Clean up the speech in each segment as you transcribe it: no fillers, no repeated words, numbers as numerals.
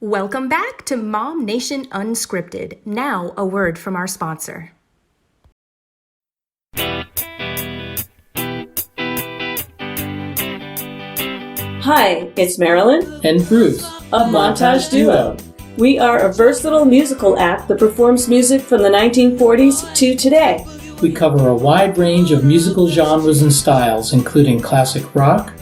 Welcome back to MOMnation Unscripted. Now, a word from our sponsor. Hi, it's Marilyn and Bruce of Montage Duo. We are a versatile musical act that performs music from the 1940s to today. We cover a wide range of musical genres and styles, including classic rock,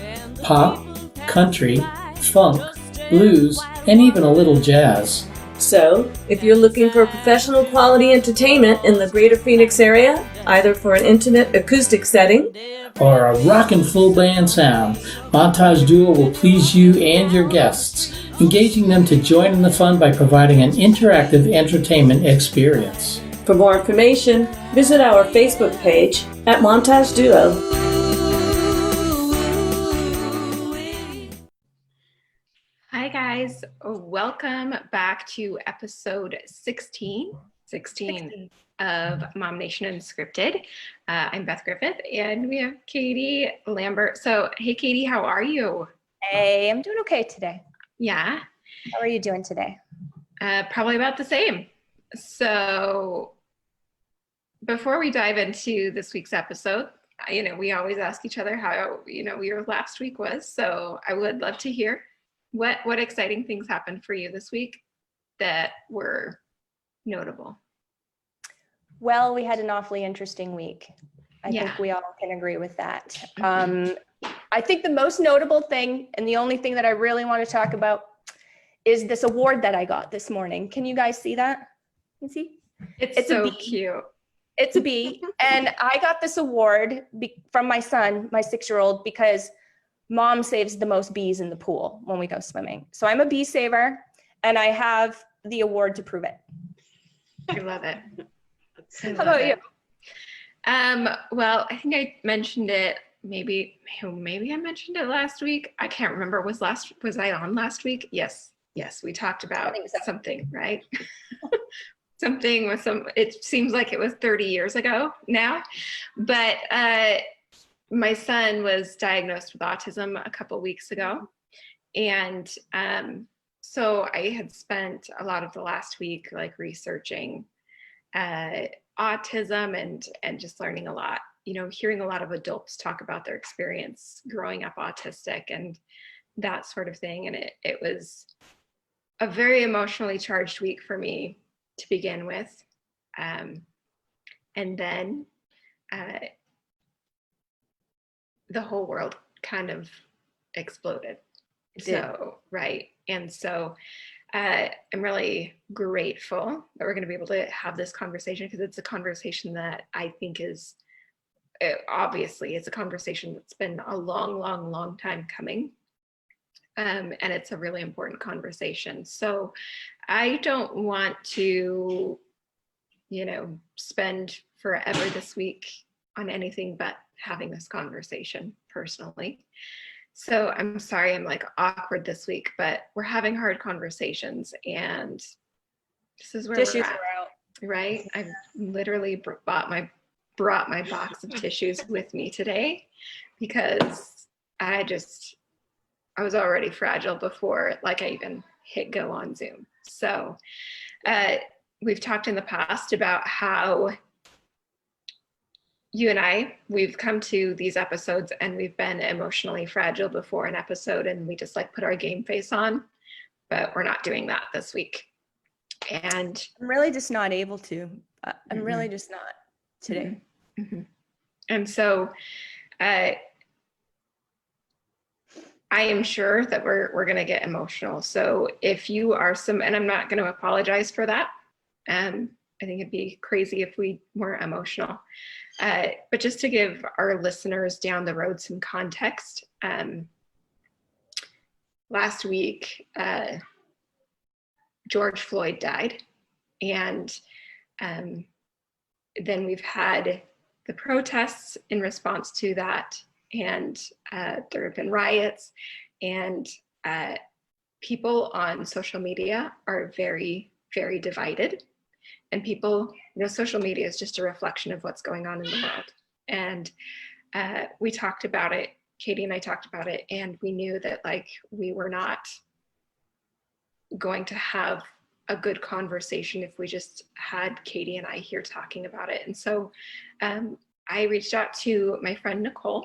pop, country, funk, blues, and even a little jazz. So, if you're looking for professional quality entertainment in the greater Phoenix area, either for an intimate acoustic setting or a rockin' full band sound, Montage Duo will please you and your guests, engaging them to join in the fun by providing an interactive entertainment experience. For more information, visit our Facebook page at Montage Duo. Hi guys, welcome back to episode 16 of MOMnation Unscripted. I'm Beth Griffith and we have Katie Lambert. So, hey Katie, how are you? Hey, I'm doing okay today. Yeah. How are you doing today? Probably about the same. So, before we dive into this week's episode, we always ask each other how, your last week was. So, I would love to hear what exciting things happened for you this week that were notable. Well, we had an awfully interesting week. I think we all can agree with that. I think the most notable thing, and the only thing that I really want to talk about, is this award that I got this morning. Can you guys see that? You see? It's so cute. It's a bee. And I got this award from my son, my 6-year-old, because Mom saves the most bees in the pool when we go swimming. So I'm a bee saver, and I have the award to prove it. I love it. How about you? Well, I think I mentioned it. Maybe I mentioned it last week. I can't remember. Was I on last week? Yes. We talked about something, right? Something with it seems like it was 30 years ago now, but my son was diagnosed with autism a couple weeks ago. And so I had spent a lot of the last week researching autism and just learning a lot, hearing a lot of adults talk about their experience growing up autistic and that sort of thing. And it was a very emotionally charged week for me to begin with. And then the whole world kind of exploded. So, right. And so I'm really grateful that we're going to be able to have this conversation, because it's a conversation that I think is, obviously, it's a conversation that's been a long time coming. And it's a really important conversation. So I don't want to, spend forever this week on anything but having this conversation personally. So I'm sorry I'm awkward this week, but we're having hard conversations, and this is where Tissues we're at, are out. right? I've literally brought my box of tissues with me today, because I was already fragile before I even hit go on Zoom. So we've talked in the past about how you and we've come to these episodes and we've been emotionally fragile before an episode, and we just put our game face on, but we're not doing that this week. And I'm really just not able to. I'm really just not today. Mm-hmm. And so I am sure that we're going to get emotional. So if you are and I'm not going to apologize for that. I think it'd be crazy if we weren't emotional. But just to give our listeners down the road some context, last week, George Floyd died. And then we've had the protests in response to that. And there have been riots, and people on social media are very, very divided. And people, social media is just a reflection of what's going on in the world. And we talked about it, Katie and I talked about it, and we knew that we were not going to have a good conversation if we just had Katie and I here talking about it. And so I reached out to my friend Nicholle.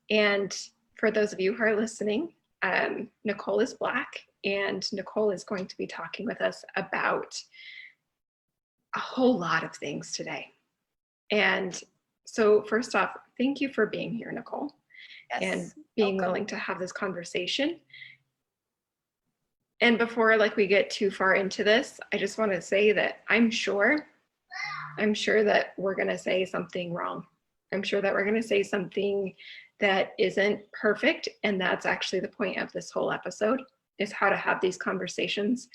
And for those of you who are listening, Nicholle is Black, and Nicholle is going to be talking with us about a whole lot of things today. And so first off, thank you for being here, Nicholle, and being willing to have this conversation. And before we get too far into this, I just want to say that I'm sure that we're going to say something wrong. I'm sure that we're going to say something that isn't perfect. And that's actually the point of this whole episode, is how to have these conversations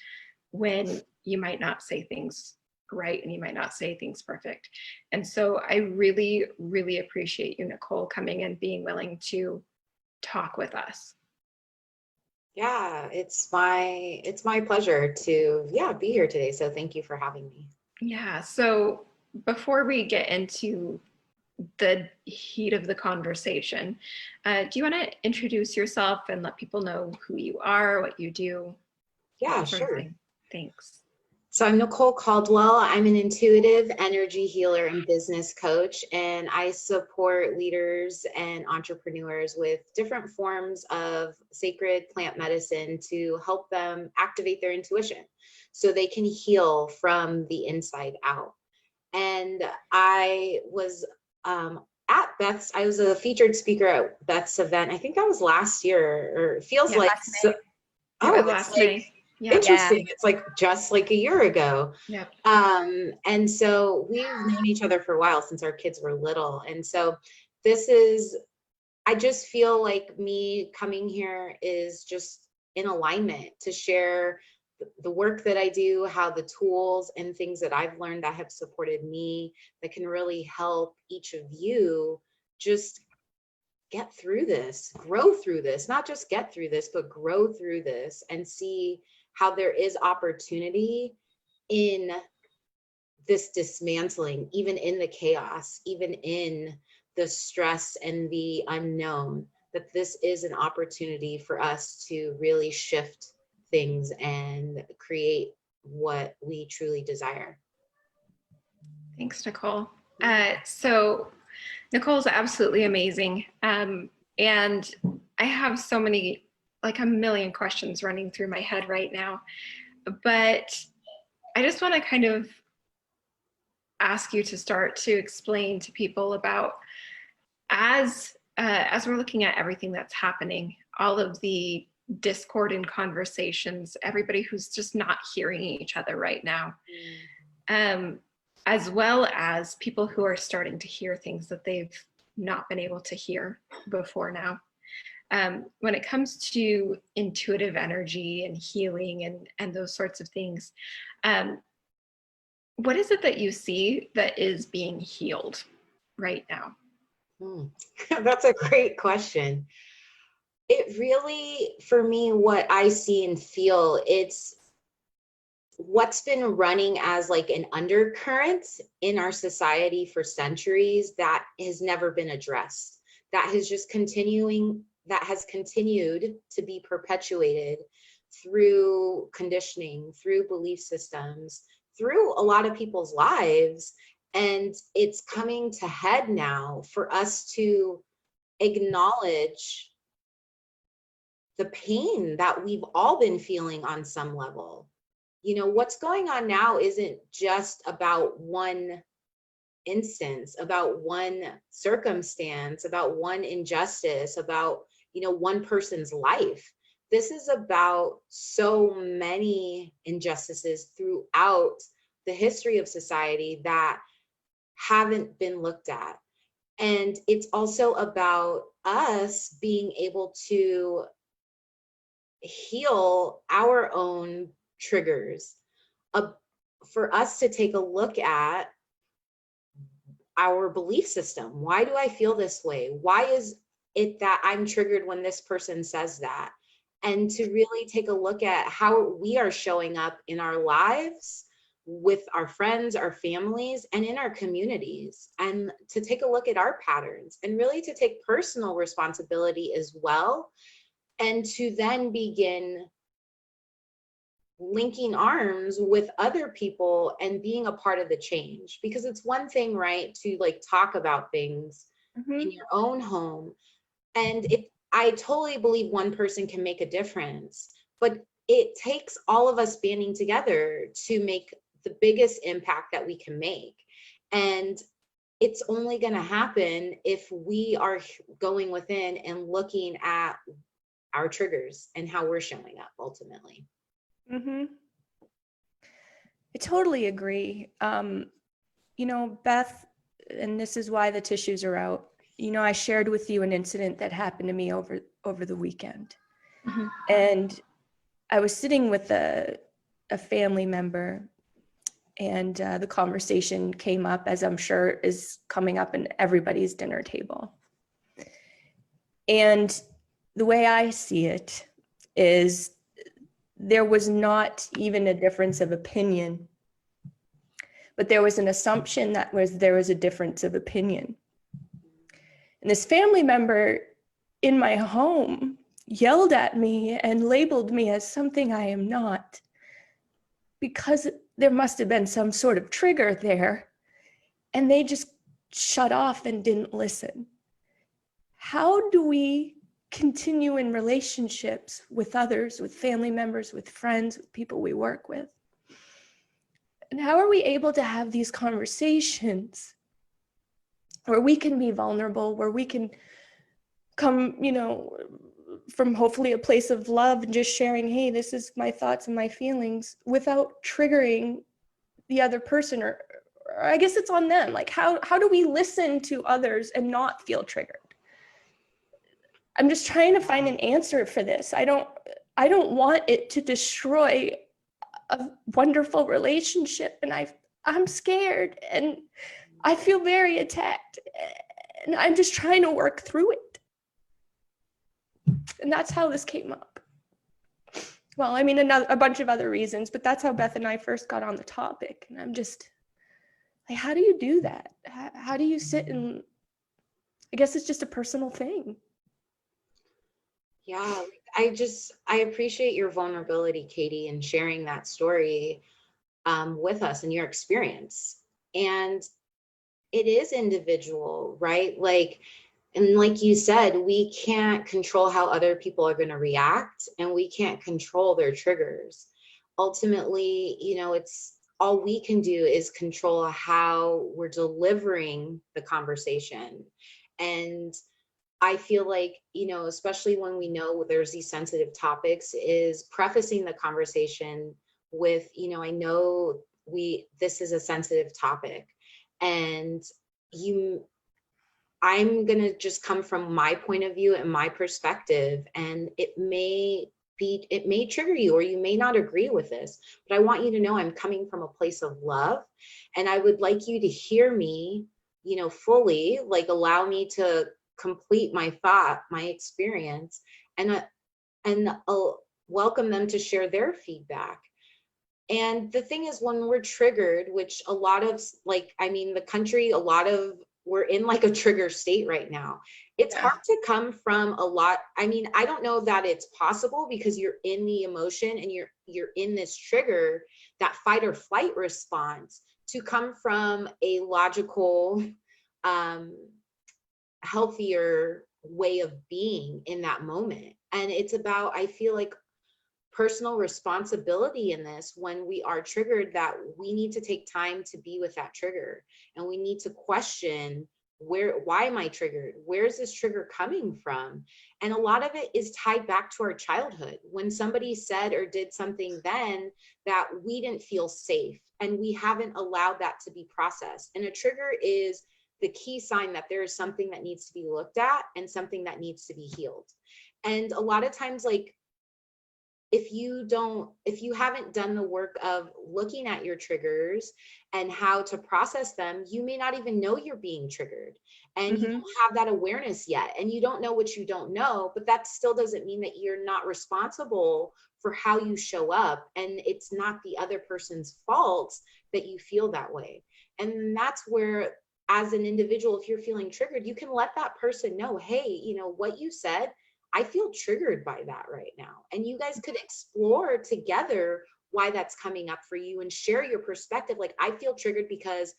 when you might not say things right and you might not say things perfect. And so I really, really appreciate you, Nicholle, coming and being willing to talk with us. Yeah, it's my pleasure to be here today. So thank you for having me. Yeah. So before we get into the heat of the conversation, do you want to introduce yourself and let people know who you are, what you do? Yeah, sure. Thanks. So I'm Nicholle Caldwell. I'm an intuitive energy healer and business coach, and I support leaders and entrepreneurs with different forms of sacred plant medicine to help them activate their intuition so they can heal from the inside out. And I was at Beth's, I was a featured speaker at Beth's event. I think that was last year, or it feels like last May. Yeah. Interesting. Yeah. It's just like a year ago. Yeah. And so we've known each other for a while, since our kids were little. And so I just feel like me coming here is just in alignment to share the work that I do, how the tools and things that I've learned that have supported me that can really help each of you just get through this, grow through this, not just get through this, but grow through this and see how there is opportunity in this dismantling, even in the chaos, even in the stress and the unknown, that this is an opportunity for us to really shift things and create what we truly desire. Thanks, Nicholle. So Nicholle's absolutely amazing. And I have so many, a million questions running through my head right now, but I just want to kind of ask you to start to explain to people about, as we're looking at everything that's happening, all of the discord and conversations, everybody who's just not hearing each other right now, as well as people who are starting to hear things that they've not been able to hear before now. When it comes to intuitive energy and healing and those sorts of things, what is it that you see that is being healed right now? That's a great question. It really, for me, what I see and feel, it's what's been running as an undercurrent in our society for centuries that has never been addressed, that has continued to be perpetuated through conditioning, through belief systems, through a lot of people's lives. And it's coming to head now for us to acknowledge the pain that we've all been feeling on some level. What's going on now isn't just about one instance, about one circumstance, about one injustice, about, one person's life. This is about so many injustices throughout the history of society that haven't been looked at. And it's also about us being able to heal our own triggers, for us to take a look at our belief system. Why do I feel this way? Why is it that I'm triggered when this person says that? And to really take a look at how we are showing up in our lives, with our friends, our families, and in our communities, and to take a look at our patterns and really to take personal responsibility as well, and to then begin linking arms with other people and being a part of the change. Because it's one thing, right, to like talk about things in your own home. And I totally believe one person can make a difference, but it takes all of us banding together to make the biggest impact that we can make. And it's only going to happen if we are going within and looking at our triggers and how we're showing up ultimately. I totally agree. You know, Beth, and this is why the tissues are out. You know, I shared with you an incident that happened to me over the weekend. And I was sitting with a family member, and the conversation came up, as I'm sure is coming up in everybody's dinner table. And the way I see it is there was not even a difference of opinion, but there was an assumption that there was a difference of opinion. And this family member in my home yelled at me and labeled me as something I am not, because there must have been some sort of trigger there, and they just shut off and didn't listen. How do we continue in relationships with others, with family members, with friends, with people we work with? And how are we able to have these conversations where we can be vulnerable, where we can come, you know, from hopefully a place of love and just sharing, hey, this is my thoughts and my feelings, without triggering the other person, or I guess it's on them. Like, how do we listen to others and not feel triggered? I'm just trying to find an answer for this. I don't want it to destroy a wonderful relationship, and I'm scared and I feel very attacked, and I'm just trying to work through it. And that's how this came up. Well, I mean, a bunch of other reasons, but that's how Beth and I first got on the topic. And I'm just like, how do you do that? How do you sit and, I guess it's just a personal thing. Yeah, I appreciate your vulnerability, Katie, and sharing that story with us and your experience. And it is individual, right? And like you said, we can't control how other people are going to react, and we can't control their triggers. Ultimately, you know, it's all we can do is control how we're delivering the conversation. And I feel like, you know, especially when we know there's these sensitive topics, is prefacing the conversation with, you know, I know this is a sensitive topic, and I'm going to just come from my point of view and my perspective, and it may trigger you, or you may not agree with this, but I want you to know I'm coming from a place of love, and I would like you to hear me, you know, fully, like allow me to complete my thought, my experience, and welcome them to share their feedback. And the thing is, when we're triggered, which a lot of, like, I mean, the country, we're in like a trigger state right now. It's hard to come from a lot. I mean, I don't know that it's possible, because you're in the emotion and you're in this trigger, that fight or flight response, to come from a logical, healthier way of being in that moment. And it's about, I feel like, personal responsibility in this. When we are triggered, that we need to take time to be with that trigger, and we need to question, why am I triggered? Where's this trigger coming from? And a lot of it is tied back to our childhood, when somebody said or did something then that we didn't feel safe, and we haven't allowed that to be processed. And a trigger is the key sign that there is something that needs to be looked at and something that needs to be healed. And a lot of times, like, if you haven't done the work of looking at your triggers and how to process them, you may not even know you're being triggered, and you don't have that awareness yet, and you don't know what you don't know. But that still doesn't mean that you're not responsible for how you show up, and it's not the other person's fault that you feel that way. And that's where, as an individual, if you're feeling triggered, you can let that person know, hey, you know, what you said, I feel triggered by that right now. And you guys could explore together why that's coming up for you and share your perspective. Like, I feel triggered because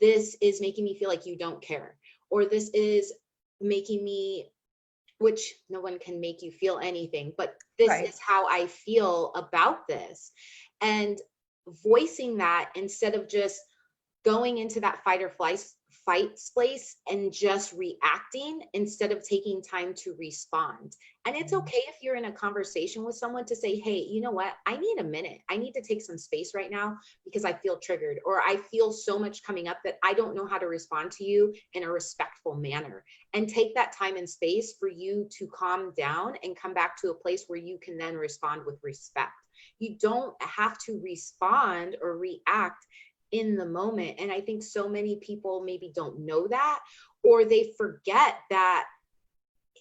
this is making me feel like you don't care, or this is making me, which no one can make you feel anything, but this Right. is how I feel about this. And voicing that instead of just going into that fight or fight place and just reacting instead of taking time to respond. And it's okay if you're in a conversation with someone to say, hey, you know what? I need a minute. I need to take some space right now because I feel triggered, or I feel so much coming up that I don't know how to respond to you in a respectful manner. And take that time and space for you to calm down and come back to a place where you can then respond with respect. You don't have to respond or react in the moment. And I think so many people maybe don't know that, or they forget that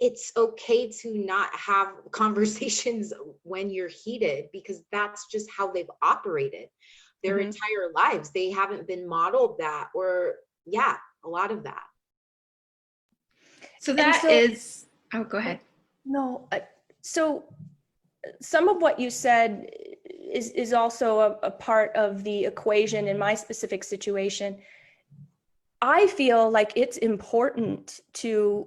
it's okay to not have conversations when you're heated, because that's just how they've operated their entire lives. They haven't been modeled that, or a lot of that. So that is, oh, go ahead. No, so some of what you said is also a part of the equation in my specific situation. I feel like it's important to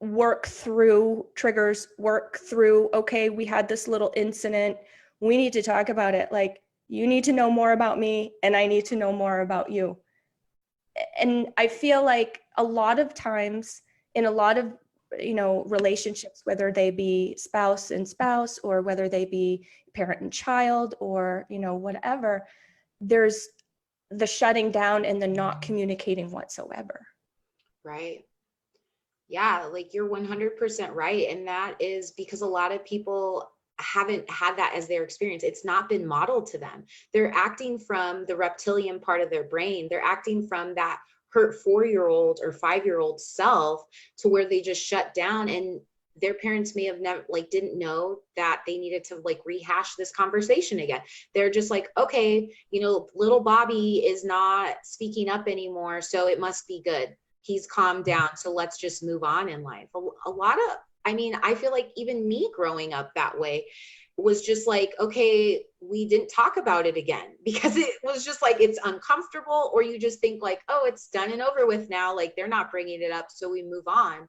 work through triggers, work through, okay, we had this little incident, we need to talk about it. Like, you need to know more about me and I need to know more about you. And I feel like a lot of times in a lot of relationships, whether they be spouse and spouse, or whether they be parent and child, or whatever, there's the shutting down and the not communicating whatsoever. Right. Yeah, like, you're 100% right. And that is because a lot of people haven't had that as their experience. It's not been modeled to them. They're acting from the reptilian part of their brain. They're acting from that hurt 4-year-old or 5-year-old self, to where they just shut down, and their parents may have never, like, didn't know that they needed to like rehash this conversation again. They're just like, okay, little Bobby is not speaking up anymore, so it must be good. He's calmed down, so let's just move on in life. A lot of, I feel like even me growing up that way was just like, okay, we didn't talk about it again, because it was just like, it's uncomfortable, or you just think like, oh, it's done and over with now, like they're not bringing it up, so we move on.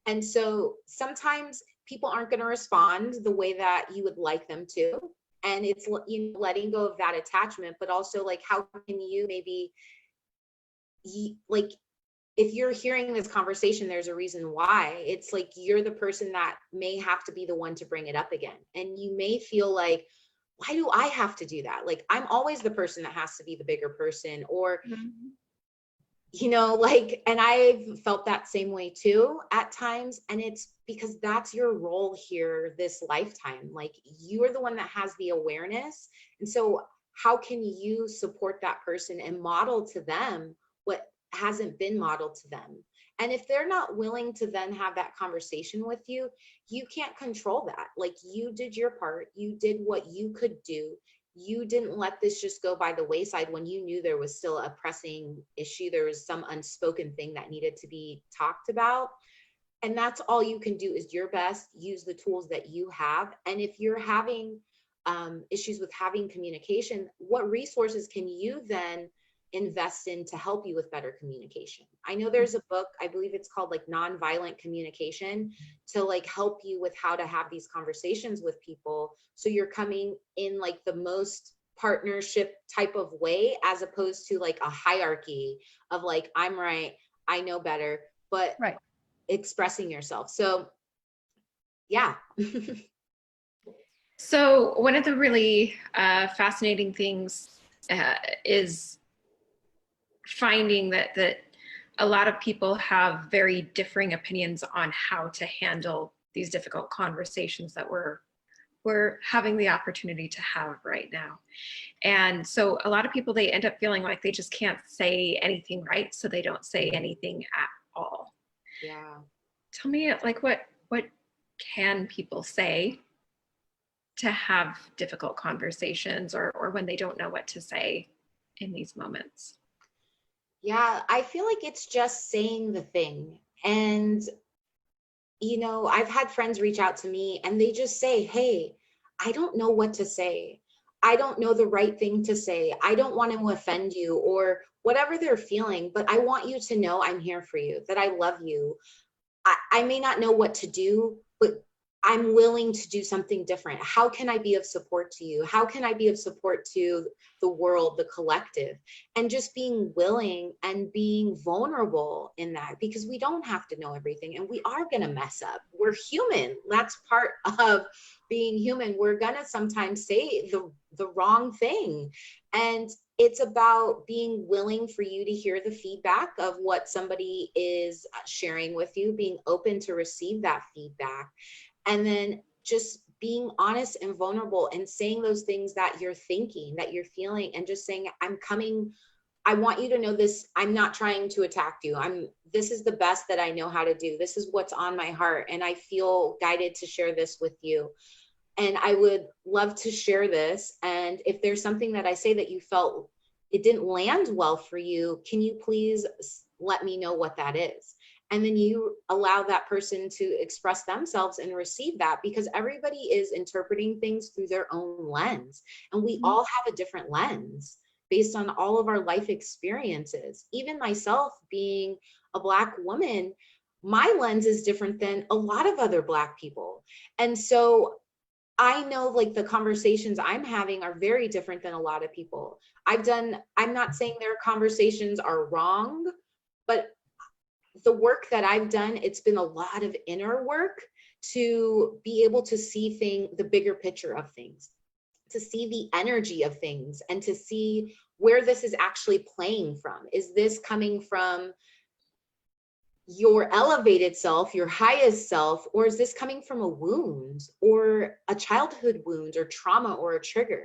And so sometimes people aren't going to respond the way that you would like them to, and it's letting go of that attachment. But also, like, how can you maybe, like, if you're hearing this conversation, there's a reason why. It's like, you're the person that may have to be the one to bring it up again. And you may feel like, why do I have to do that? Like, I'm always the person that has to be the bigger person, or, like, and I've felt that same way too at times. And it's because that's your role here this lifetime. Like, you're the one that has the awareness. And so how can you support that person and model to them what hasn't been modeled to them? And if they're not willing to then have that conversation with you, you can't control that. Like, you did your part, you did what you could do. You didn't let this just go by the wayside when you knew there was still a pressing issue. There was some unspoken thing that needed to be talked about. And that's all you can do, is your best, use the tools that you have. And if you're having issues with having communication, what resources can you then invest in to help you with better communication? I know there's a book, I believe it's called like Nonviolent Communication, to like help you with how to have these conversations with people, so you're coming in like the most partnership type of way, as opposed to like a hierarchy of like, I'm right, I know better, but Right. expressing yourself. So yeah. So one of the really fascinating things is finding that a lot of people have very differing opinions on how to handle these difficult conversations that we're having the opportunity to have right now. And so a lot of people, they end up feeling like they just can't say anything right, so they don't say anything at all. Yeah. Tell me, like, what can people say to have difficult conversations, or when they don't know what to say in these moments? Yeah, I feel like it's just saying the thing. And, I've had friends reach out to me and they just say, hey, I don't know what to say. I don't know the right thing to say. I don't want to offend you, or whatever they're feeling, but I want you to know I'm here for you, that I love you. I may not know what to do, but I'm willing to do something different. How can I be of support to you? How can I be of support to the world, the collective? And just being willing and being vulnerable in that, because we don't have to know everything, and we are going to mess up. We're human. That's part of being human. We're going to sometimes say the wrong thing. And it's about being willing for you to hear the feedback of what somebody is sharing with you, being open to receive that feedback, and then just being honest and vulnerable and saying those things that you're thinking, that you're feeling, and just saying, I'm coming. I want you to know this. I'm not trying to attack you. This is the best that I know how to do. This is what's on my heart, and I feel guided to share this with you. And I would love to share this. And if there's something that I say that you felt it didn't land well for you, can you please let me know what that is? And then you allow that person to express themselves and receive that, because everybody is interpreting things through their own lens. And we all have a different lens based on all of our life experiences. Even myself being a Black woman, my lens is different than a lot of other Black people. And so I know, like, the conversations I'm having are very different than a lot of people. I'm not saying their conversations are wrong, but the work that I've done, it's been a lot of inner work to be able to see the bigger picture of things, to see the energy of things, and to see where this is actually playing from. Is this coming from your elevated self, your highest self, or is this coming from a wound, or a childhood wound, or trauma, or a trigger?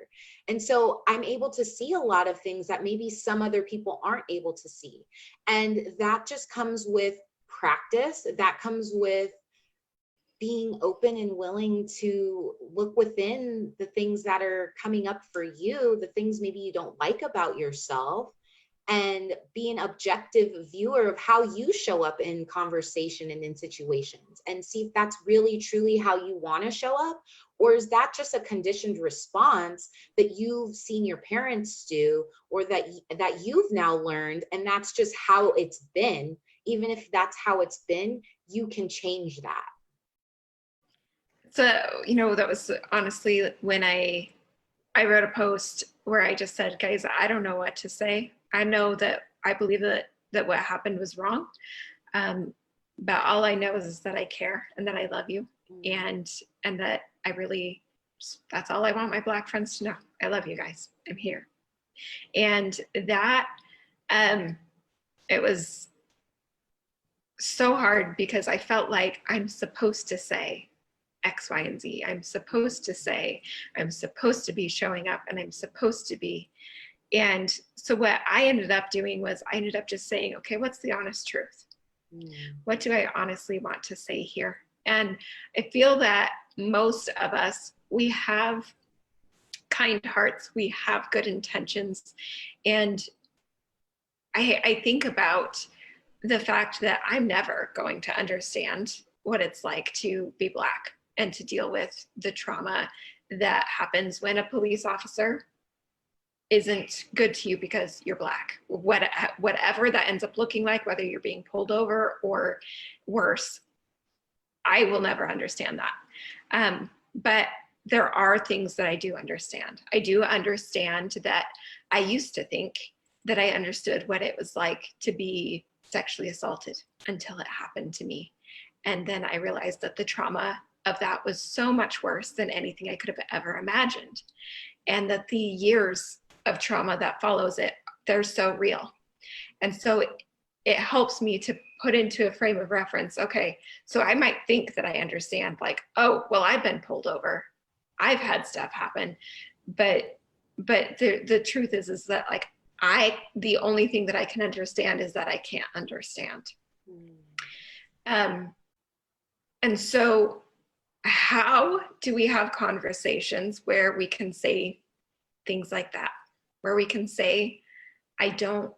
And so I'm able to see a lot of things that maybe some other people aren't able to see. And that just comes with practice. That comes with being open and willing to look within the things that are coming up for you, the things maybe you don't like about yourself, and be an objective viewer of how you show up in conversation and in situations, and see if that's really truly how you want to show up, or is that just a conditioned response that you've seen your parents do, or that you've now learned, and that's just how it's been. Even if that's how it's been, you can change that. So, that was honestly when I wrote a post where I just said, guys, I don't know what to say. I know that I believe that what happened was wrong. But all I know is that I care, and that I love you, and that I really, that's all I want my Black friends to know. I love you guys. I'm here. And that, it was so hard, because I felt like I'm supposed to say X, Y, and Z. I'm supposed to say, I'm supposed to be showing up, and I'm supposed to be. And so what I ended up doing was I ended up just saying, okay, what's the honest truth? What do I honestly want to say here? And I feel that most of us, we have kind hearts, we have good intentions. And I think about the fact that I'm never going to understand what it's like to be Black and to deal with the trauma that happens when a police officer isn't good to you because you're Black. Whatever that ends up looking like, whether you're being pulled over or worse, I will never understand that. But there are things that I do understand. I do understand that I used to think that I understood what it was like to be sexually assaulted until it happened to me. And then I realized that the trauma of that was so much worse than anything I could have ever imagined. And that the years of trauma that follows it, they're so real. And so it helps me to put into a frame of reference, okay, so I might think that I understand, like, oh, well, I've been pulled over, I've had stuff happen, but the truth is that, like, the only thing that I can understand is that I can't understand. And so how do we have conversations where we can say things like that, where we can say, I don't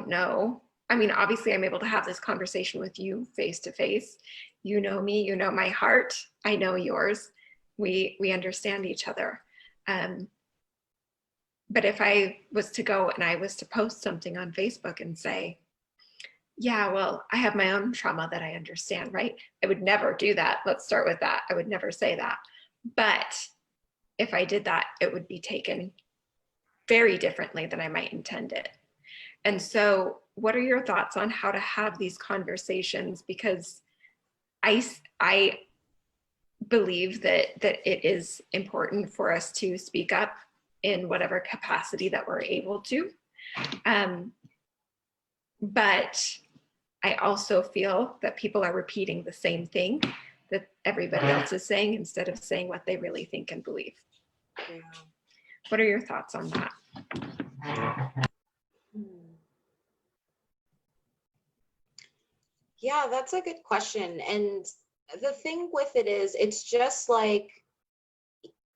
know. I mean, obviously I'm able to have this conversation with you face to face. You know me, you know my heart, I know yours. We understand each other. But if I was to go and I was to post something on Facebook and say, yeah, well, I have my own trauma that I understand, right? I would never do that. Let's start with that. I would never say that. But if I did that, it would be taken very differently than I might intend it. And so what are your thoughts on how to have these conversations? Because I believe that it is important for us to speak up in whatever capacity that we're able to. But I also feel that people are repeating the same thing that everybody else is saying instead of saying what they really think and believe. Yeah. What are your thoughts on that? Yeah, that's a good question. And the thing with it is, it's just like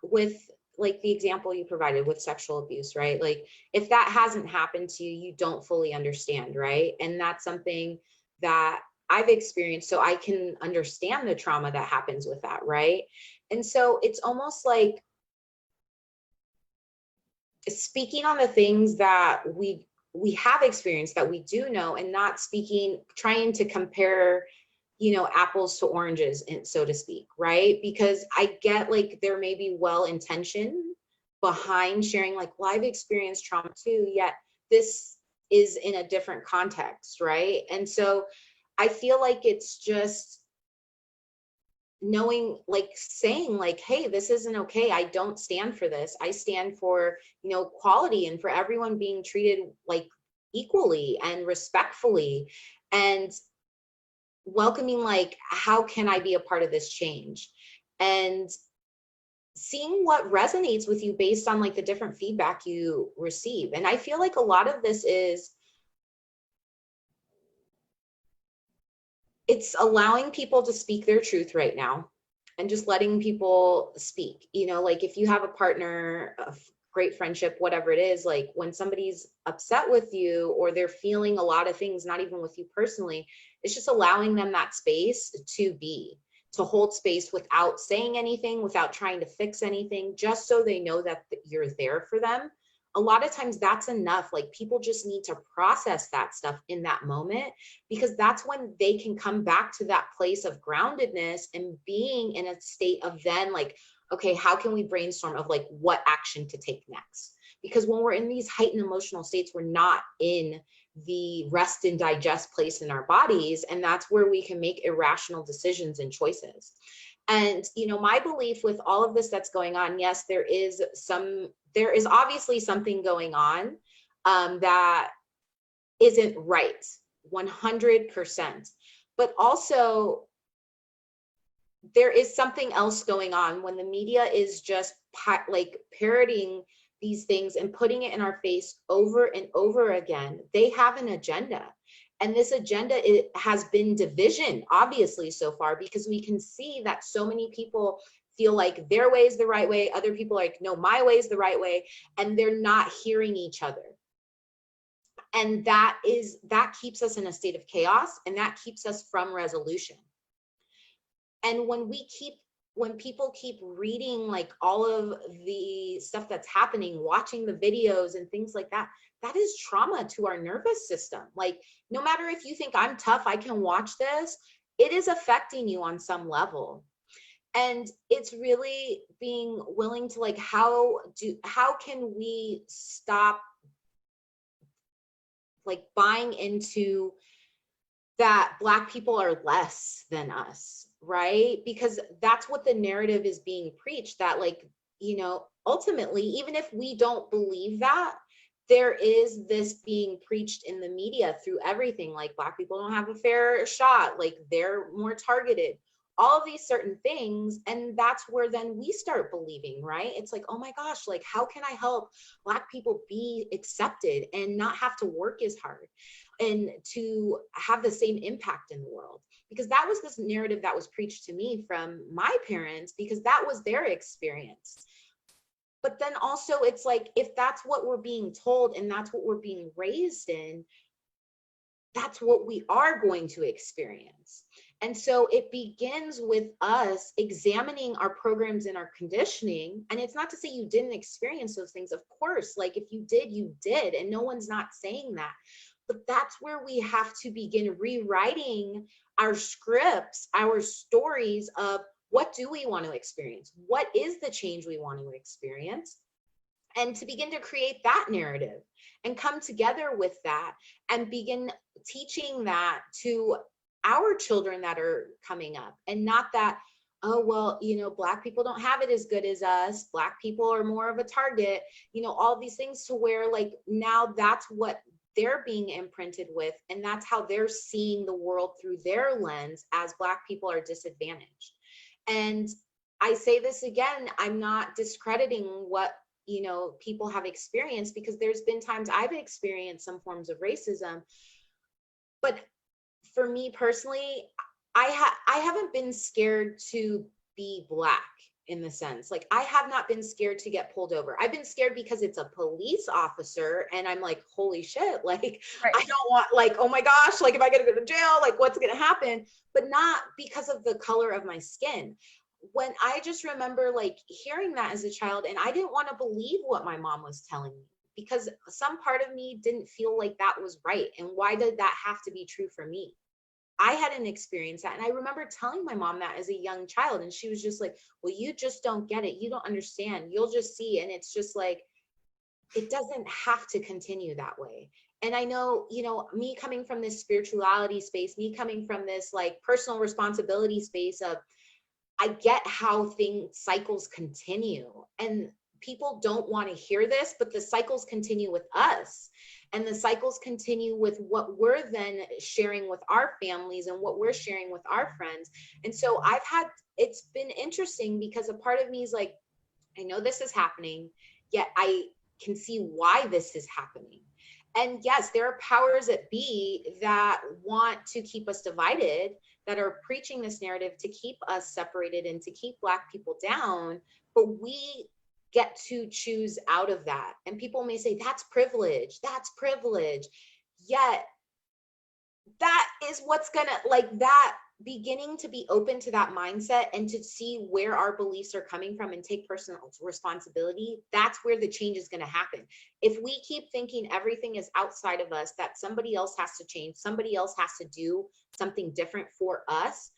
with like the example you provided with sexual abuse, right? Like if that hasn't happened to you, you don't fully understand, right? And that's something that I've experienced, so I can understand the trauma that happens with that, right? And so it's almost like speaking on the things that we have experienced, that we do know, and not speaking, trying to compare, you know, apples to oranges, so to speak, right? Because I get like there may be well-intentioned behind sharing, like, well, I've experienced trauma too, yet this is in a different context, right? And so I feel like it's just knowing, like saying like, hey, this isn't okay. I don't stand for this. I stand for, you know, quality and for everyone being treated like equally and respectfully, and welcoming, like, how can I be a part of this change? And seeing what resonates with you based on like the different feedback you receive. And I feel like a lot of this is, it's allowing people to speak their truth right now and just letting people speak. You know, like if you have a partner, a great friendship, whatever it is, like when somebody's upset with you or they're feeling a lot of things, not even with you personally, it's just allowing them that space to be, to hold space without saying anything, without trying to fix anything, just so they know that you're there for them. A lot of times that's enough. Like people just need to process that stuff in that moment, because that's when they can come back to that place of groundedness and being in a state of then like, okay, how can we brainstorm of like what action to take next? Because when we're in these heightened emotional states, we're not in the rest and digest place in our bodies. And that's where we can make irrational decisions and choices. And, you know, my belief with all of this that's going on, yes, there is obviously something going on that isn't right, 100%. But also, there is something else going on when the media is just like parroting these things and putting it in our face over and over again. They have an agenda. And this agenda, it has been division, obviously, so far, because we can see that so many people feel like their way is the right way. Other people are like, no, my way is the right way. And they're not hearing each other. And that keeps us in a state of chaos, and that keeps us from resolution. And when people keep reading like all of the stuff that's happening, watching the videos and things like that, that is trauma to our nervous system. Like, no matter if you think I'm tough, I can watch this, it is affecting you on some level. And it's really being willing to like, how can we stop like buying into that Black people are less than us, right? Because that's what the narrative is being preached, that like, you know, ultimately, even if we don't believe that, there is this being preached in the media through everything, like Black people don't have a fair shot, like they're more targeted, all of these certain things. And that's where then we start believing, right? It's like, oh my gosh, like how can I help Black people be accepted and not have to work as hard and to have the same impact in the world? Because that was this narrative that was preached to me from my parents, because that was their experience. But then also it's like, if that's what we're being told and that's what we're being raised in, that's what we are going to experience. And so it begins with us examining our programs and our conditioning. And it's not to say you didn't experience those things. Of course, like if you did, you did. And no one's not saying that. But that's where we have to begin rewriting our scripts, our stories of what do we want to experience? What is the change we want to experience? And to begin to create that narrative and come together with that and begin teaching that to our children that are coming up, and not that, oh, well, you know, Black people don't have it as good as us. Black people are more of a target, you know, all these things, to where like now that's what they're being imprinted with. And that's how they're seeing the world through their lens, as Black people are disadvantaged. And I say this again, I'm not discrediting what, you know, people have experienced, because there's been times I've experienced some forms of racism. But for me personally, I haven't been scared to be Black, in the sense, like I have not been scared to get pulled over. I've been scared because it's a police officer, and I'm like, holy shit, like Right. I don't want, like, oh my gosh, like, if I gotta go to jail, like what's gonna happen? But not because of the color of my skin. When I just remember like hearing that as a child, and I didn't want to believe what my mom was telling me, because some part of me didn't feel like that was right. And why did that have to be true for me? I hadn't experienced that. And I remember telling my mom that as a young child, and she was just like, well, you just don't get it. You don't understand. You'll just see. And it's just like, it doesn't have to continue that way. And I know, you know, me coming from this spirituality space, me coming from this like personal responsibility space of, I get how cycles continue, and people don't want to hear this, but the cycles continue with us, and the cycles continue with what we're then sharing with our families and what we're sharing with our friends. And so it's been interesting, because a part of me is like, I know this is happening, yet I can see why this is happening. And yes, there are powers that be that want to keep us divided, that are preaching this narrative to keep us separated and to keep Black people down, but we get to choose out of that. And people may say, that's privilege, yet that is what's gonna, like, that beginning to be open to that mindset and to see where our beliefs are coming from and take personal responsibility, that's where the change is going to happen. If we keep thinking everything is outside of us, that somebody else has to change, somebody else has to do something different for us,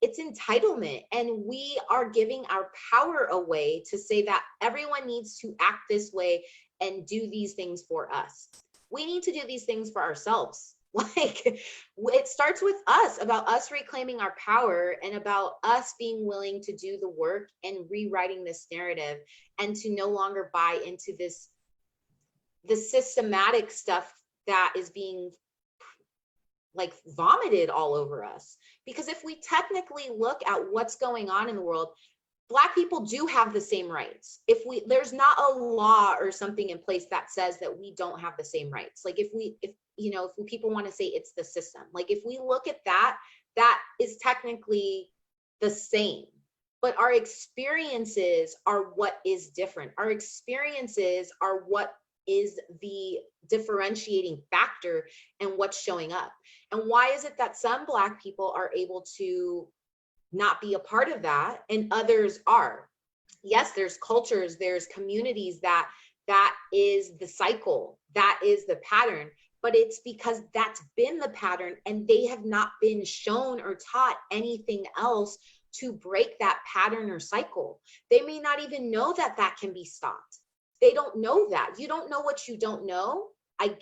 it's entitlement. And we are giving our power away to say that everyone needs to act this way and do these things for us. We need to do these things for ourselves. Like, it starts with us, about us reclaiming our power, and about us being willing to do the work and rewriting this narrative, and to no longer buy into the systematic stuff that is being like vomited all over us. Because if we technically look at what's going on in the world, Black people do have the same rights. There's not a law or something in place that says that we don't have the same rights. Like if people want to say it's the system, like if we look at that is technically the same, but our experiences are what is different. Our experiences are what is the differentiating factor and what's showing up. And why is it that some Black people are able to not be a part of that and others are? Yes, there's cultures, there's communities that is the cycle, that is the pattern, but it's because that's been the pattern and they have not been shown or taught anything else to break that pattern or cycle. They may not even know that can be stopped. They don't know that. You don't know what you don't know. I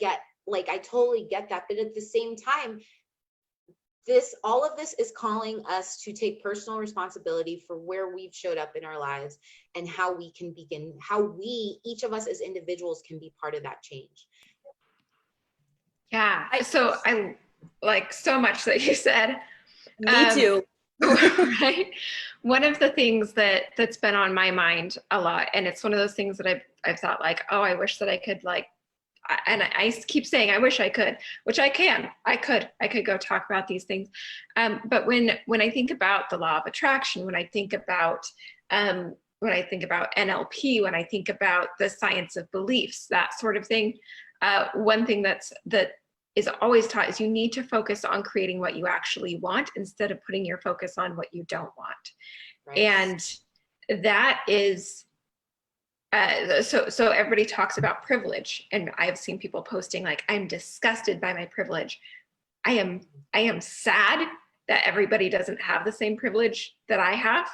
totally get that. But at the same time, all of this is calling us to take personal responsibility for where we've showed up in our lives and how we can begin, each of us as individuals can be part of that change. Yeah. So I like so much that you said. Me too. Right. One of the things that's been on my mind a lot, and it's one of those things that I've thought like, oh, I wish that I could and I keep saying I wish I could, which I can. I could go talk about these things. But when I think about the law of attraction, when I think about NLP, when I think about the science of beliefs, that sort of thing, one thing that is always taught is you need to focus on creating what you actually want instead of putting your focus on what you don't want. Right. And that is, so everybody talks about privilege, and I've seen people posting like, I'm disgusted by my privilege. I am sad that everybody doesn't have the same privilege that I have.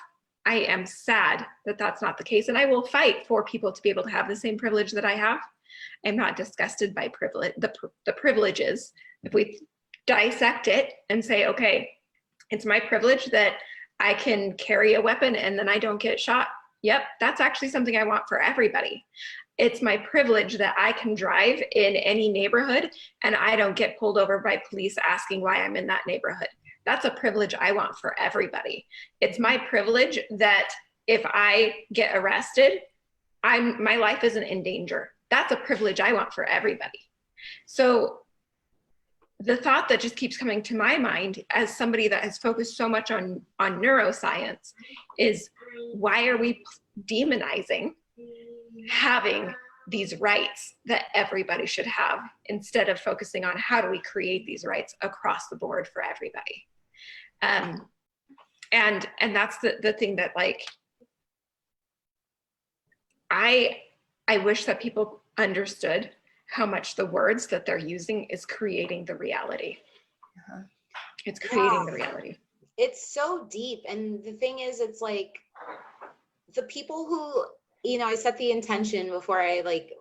I am sad that that's not the case. And I will fight for people to be able to have the same privilege that I have. I'm not disgusted by privilege, the privileges. If we dissect it and say, okay, it's my privilege that I can carry a weapon and then I don't get shot. Yep, that's actually something I want for everybody. It's my privilege that I can drive in any neighborhood and I don't get pulled over by police asking why I'm in that neighborhood. That's a privilege I want for everybody. It's my privilege that if I get arrested, my life isn't in danger. That's a privilege I want for everybody. So the thought that just keeps coming to my mind as somebody that has focused so much on neuroscience is, why are we demonizing having these rights that everybody should have instead of focusing on how do we create these rights across the board for everybody? And that's the thing that, like, I wish that people understood how much the words that they're using is creating the reality. It's creating the reality. It's so deep. And the thing is, it's like the people who, you know, I set the intention before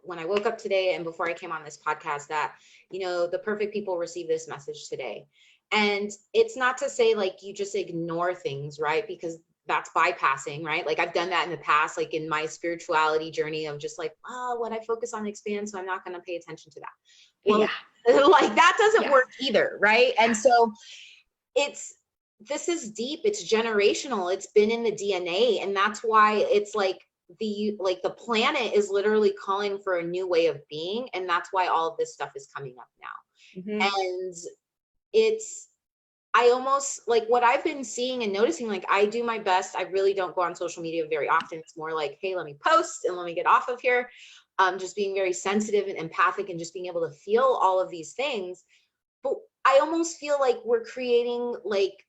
when I woke up today and before I came on this podcast that, you know, the perfect people receive this message today. And it's not to say like you just ignore things, right? Because that's bypassing, right? Like I've done that in the past, like in my spirituality journey of just like, oh, what I focus on expands, so I'm not going to pay attention to that. Well, like that doesn't work either, right? And so this is deep, it's generational, it's been in the DNA. And that's why it's like the planet is literally calling for a new way of being. And that's why all of this stuff is coming up now. Mm-hmm. And I almost like what I've been seeing and noticing, like I do my best. I really don't go on social media very often. It's more like, hey, let me post and let me get off of here. Just being very sensitive and empathic and just being able to feel all of these things. But I almost feel like we're creating like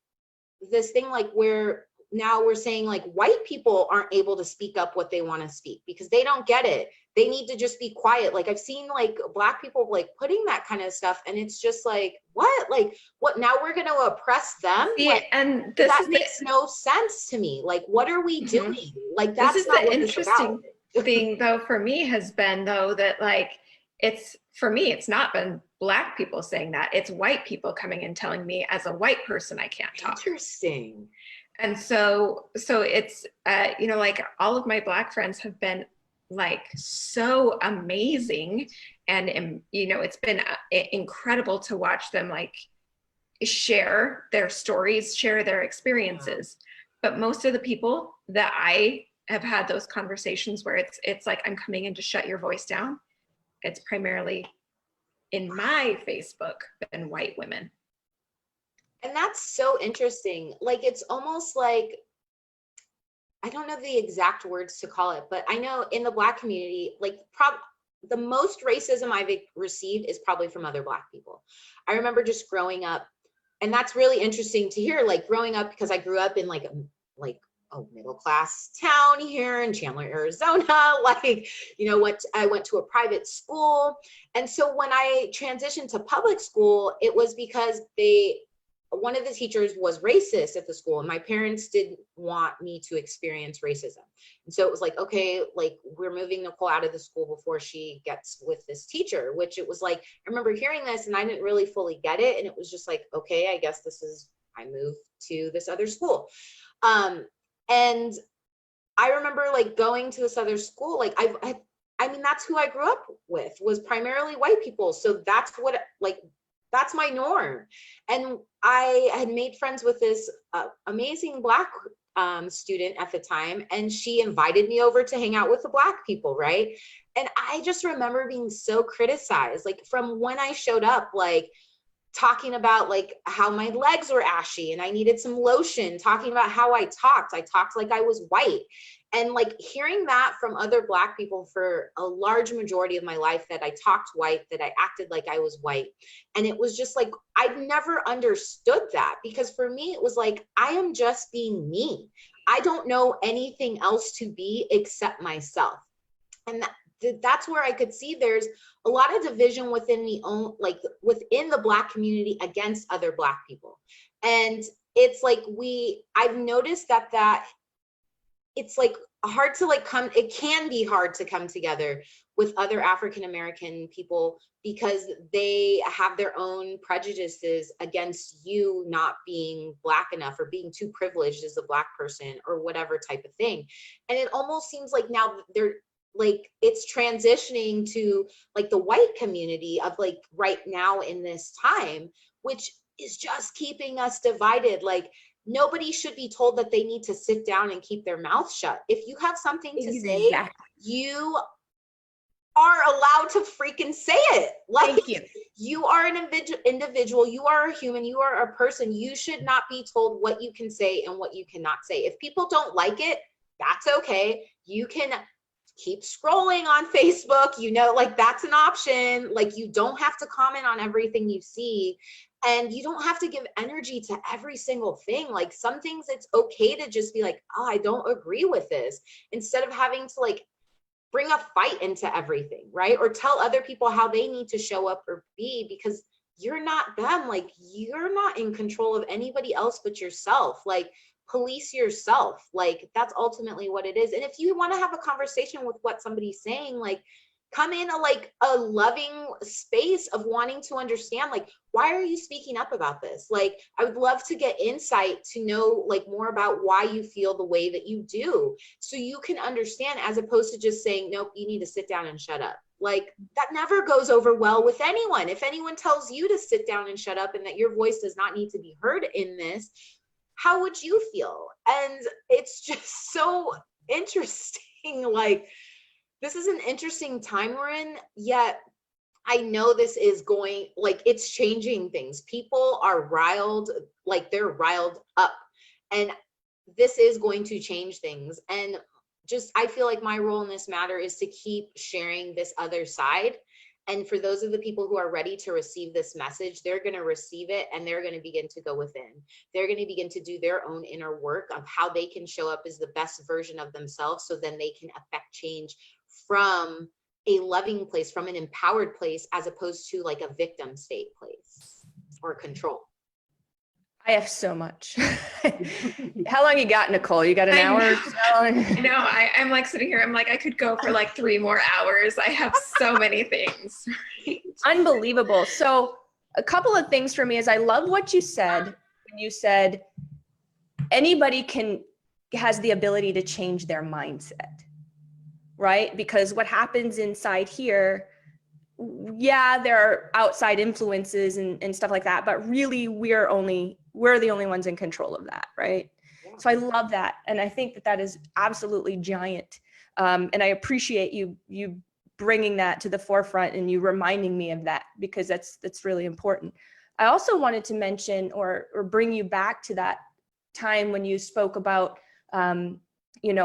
this thing, like where now we're saying like white people aren't able to speak up what they want to speak because they don't get it. They need to just be quiet. Like I've seen like Black people like putting that kind of stuff. And it's just like, what? Like what? Now we're going to oppress them? Yeah, like, and that makes no sense to me. Like, what are we doing? Like that's this is not the what interesting thing though for me has been though that like for me it's not been Black people saying that, it's white people coming and telling me as a white person I can't talk. Interesting. And so it's you know, like all of my Black friends have been like so amazing, and you know, it's been incredible to watch them like share their stories, share their experiences. But most of the people that I have had those conversations where it's like I'm coming in to shut your voice down, it's primarily in my Facebook been white women. And that's so interesting. Like, it's almost like, I don't know the exact words to call it, but I know in the Black community, like the most racism I've received is probably from other Black people. I remember just growing up, and that's really interesting to hear, like growing up, because I grew up in like a middle class town here in Chandler, Arizona. Like, you know what, I went to a private school. And so when I transitioned to public school, it was because one of the teachers was racist at the school, and my parents didn't want me to experience racism. And so it was like, okay, like we're moving Nicholle out of the school before she gets with this teacher, which it was like, I remember hearing this and I didn't really fully get it. And it was just like, okay, I guess I moved to this other school. And I remember like going to this other school, like I mean, that's who I grew up with, was primarily white people. So that's that's my norm. And I had made friends with this amazing Black student at the time, and she invited me over to hang out with the Black people, right? And I just remember being so criticized, like from when I showed up, like talking about like how my legs were ashy and I needed some lotion, talking about how I talked like I was white. And like hearing that from other Black people for a large majority of my life, that I talked white, that I acted like I was white. And it was just like, I'd never understood that, because for me, it was like, I am just being me. I don't know anything else to be except myself. And that's where I could see there's a lot of division within within the Black community against other Black people. And it's like, I've noticed that it's like hard to it can be hard to come together with other African-American people, because they have their own prejudices against you not being Black enough, or being too privileged as a Black person, or whatever type of thing. And it almost seems like now they're like, it's transitioning to like the white community of like right now in this time, which is just keeping us divided. Like, nobody should be told that they need to sit down and keep their mouth shut. If you have something to say, you are allowed to freaking say it. Like, you are an individual, you are a human, you are a person. You should not be told what you can say and what you cannot say. If people don't like it, that's okay. You can keep scrolling on Facebook, like that's an option. Like, you don't have to comment on everything you see. And you don't have to give energy to every single thing. Like, some things it's okay to just be like, oh, I don't agree with this, instead of having to like bring a fight into everything, right? Or tell other people how they need to show up or be, because you're not them. Like, you're not in control of anybody else but yourself. Like, police yourself. Like, that's ultimately what it is. And if you want to have a conversation with what somebody's saying, like, come in a loving space of wanting to understand, like, why are you speaking up about this? Like, I would love to get insight to know like more about why you feel the way that you do, so you can understand, as opposed to just saying, nope, you need to sit down and shut up. Like, that never goes over well with anyone. If anyone tells you to sit down and shut up and that your voice does not need to be heard in this, how would you feel? And it's just so interesting. Like, this is an interesting time we're in, yet I know this is going, like, it's changing things. People are riled, like they're riled up, and this is going to change things. And just, I feel like my role in this matter is to keep sharing this other side. And for those of the people who are ready to receive this message, they're going to receive it, and they're going to begin to go within. They're going to begin to do their own inner work of how they can show up as the best version of themselves, so then they can affect change from a loving place, from an empowered place, as opposed to like a victim state place or control. I have so much. How long you got, Nicholle? You got an hour or so? No, I'm like sitting here. I'm like, I could go for like 3 more hours. I have so many things. Unbelievable. So a couple of things for me is, I love what you said when you said anybody has the ability to change their mindset, right? Because what happens inside here, yeah, there are outside influences and stuff like that, but really we're the only ones in control of that, right? Yeah. So I love that. And I think that is absolutely giant. And I appreciate you bringing that to the forefront and you reminding me of that, because that's really important. I also wanted to mention or bring you back to that time when you spoke about,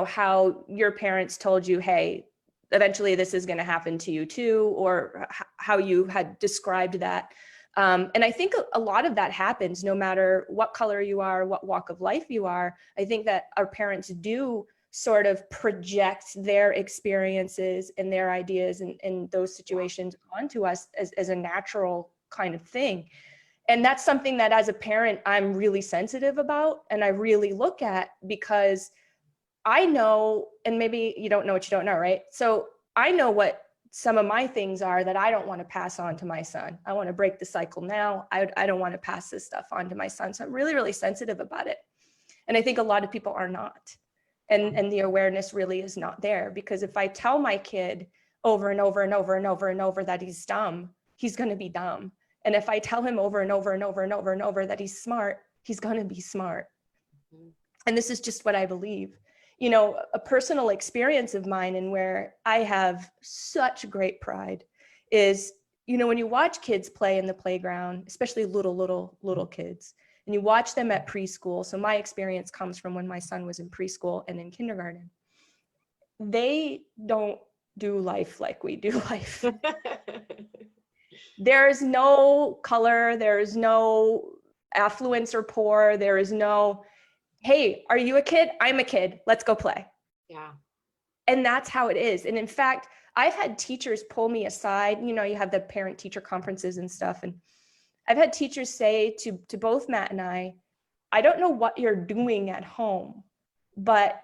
how your parents told you, hey, eventually this is going to happen to you too, or how you had described that. And I think a lot of that happens no matter what color you are, what walk of life you are. I think that our parents do sort of project their experiences and their ideas and those situations onto us as a natural kind of thing. And that's something that as a parent, I'm really sensitive about and I really look at, because I know, and maybe you don't know what you don't know, right? So I know what some of my things are that I don't want to pass on to my son. I want to break the cycle now. I don't want to pass this stuff on to my son. So I'm really, really sensitive about it. And I think a lot of people are not. And the awareness really is not there, because if I tell my kid over and over and over and over and over that he's dumb, he's going to be dumb. And if I tell him over and over and over and over and over that he's smart, he's going to be smart. And this is just what I believe. You know, a personal experience of mine and where I have such great pride is, when you watch kids play in the playground, especially little kids, and you watch them at preschool. So my experience comes from when my son was in preschool and in kindergarten. They don't do life like we do life. There is no color. There is no affluence or poor. There is no, hey, are you a kid? I'm a kid. Let's go play. Yeah. And that's how it is. And in fact, I've had teachers pull me aside. You have the parent teacher conferences and stuff. And I've had teachers say to both Matt and I don't know what you're doing at home, but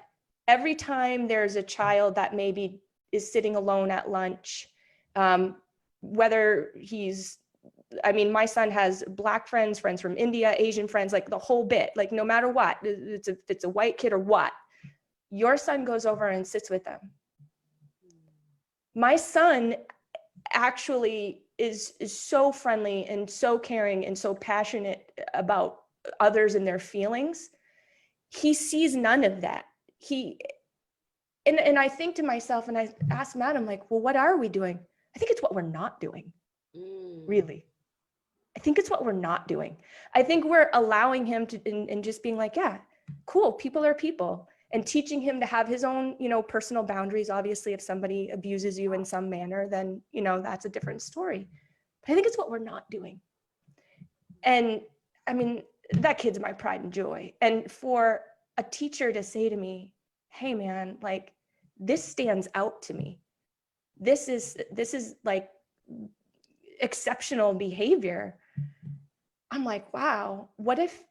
every time there's a child that maybe is sitting alone at lunch, whether my son has Black friends from India, Asian friends, like the whole bit, like no matter what, it's a white kid or what, your son goes over and sits with them. My son actually is so friendly and so caring and so passionate about others and their feelings. He sees none of that. And I think to myself, and I ask Matt, I'm like, well, what are we doing? I think it's what we're not doing. Really. I think it's what we're not doing. I think we're allowing him to, and just being like, yeah, cool, people are people, and teaching him to have his own, personal boundaries. Obviously, if somebody abuses you in some manner, then, that's a different story. But I think it's what we're not doing. And that kid's my pride and joy. And for a teacher to say to me, hey man, like this stands out to me. This is like exceptional behavior. I'm like, wow, what if